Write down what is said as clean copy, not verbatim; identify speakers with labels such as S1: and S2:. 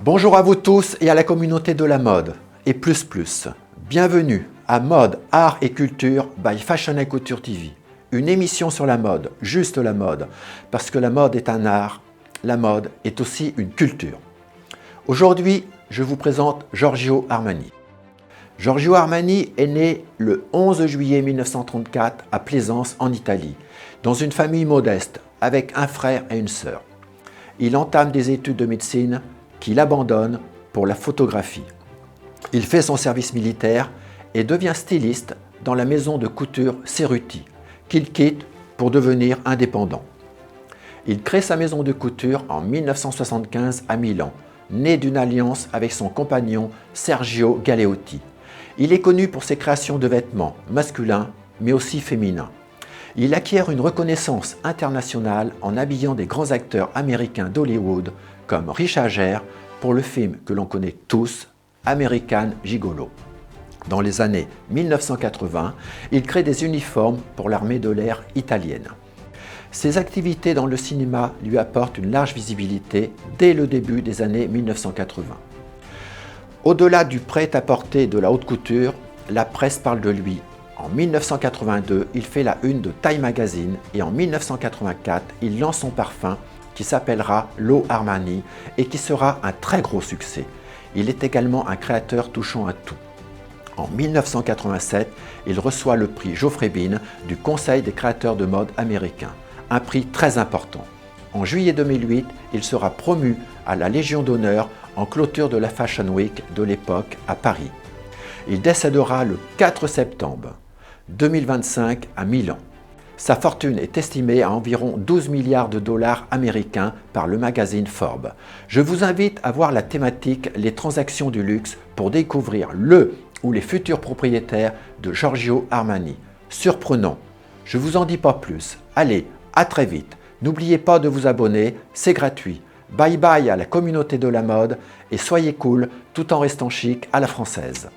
S1: Bonjour à vous tous et à la communauté de la mode et plus. Bienvenue à Mode, Art et Culture by Fashion & Couture TV. Une émission sur la mode, juste la mode, parce que la mode est un art, la mode est aussi une culture. Aujourd'hui, je vous présente Giorgio Armani. Giorgio Armani est né le 11 juillet 1934 à Plaisance en Italie, dans une famille modeste avec un frère et une sœur. Il entame des études de médecine qu'il abandonne pour la photographie. Il fait son service militaire et devient styliste dans la maison de couture Cerruti, qu'il quitte pour devenir indépendant. Il crée sa maison de couture en 1975 à Milan, né d'une alliance avec son compagnon Sergio Galeotti. Il est connu pour ses créations de vêtements masculins, mais aussi féminins. Il acquiert une reconnaissance internationale en habillant des grands acteurs américains d'Hollywood comme Richard Gere pour le film que l'on connaît tous, American Gigolo. Dans les années 1980, il crée des uniformes pour l'armée de l'air italienne. Ses activités dans le cinéma lui apportent une large visibilité dès le début des années 1980. Au-delà du prêt-à-porter de la haute couture, la presse parle de lui. En 1982, il fait la une de Time Magazine et en 1984, il lance son parfum qui s'appellera L'Eau Armani et qui sera un très gros succès. Il est également un créateur touchant à tout. En 1987, il reçoit le prix Geoffrey Beene du Conseil des créateurs de mode américain, un prix très important. En juillet 2008, il sera promu à la Légion d'honneur en clôture de la Fashion Week de l'époque à Paris. Il décédera le 4 septembre 2025 à Milan. Sa fortune est estimée à environ 12 milliards de dollars américains par le magazine Forbes. Je vous invite à voir la thématique Les transactions du luxe pour découvrir le ou les futurs propriétaires de Giorgio Armani. Surprenant. Je vous en dis pas plus. Allez, à très vite. N'oubliez pas de vous abonner, c'est gratuit. Bye bye à la communauté de la mode et soyez cool tout en restant chic à la française.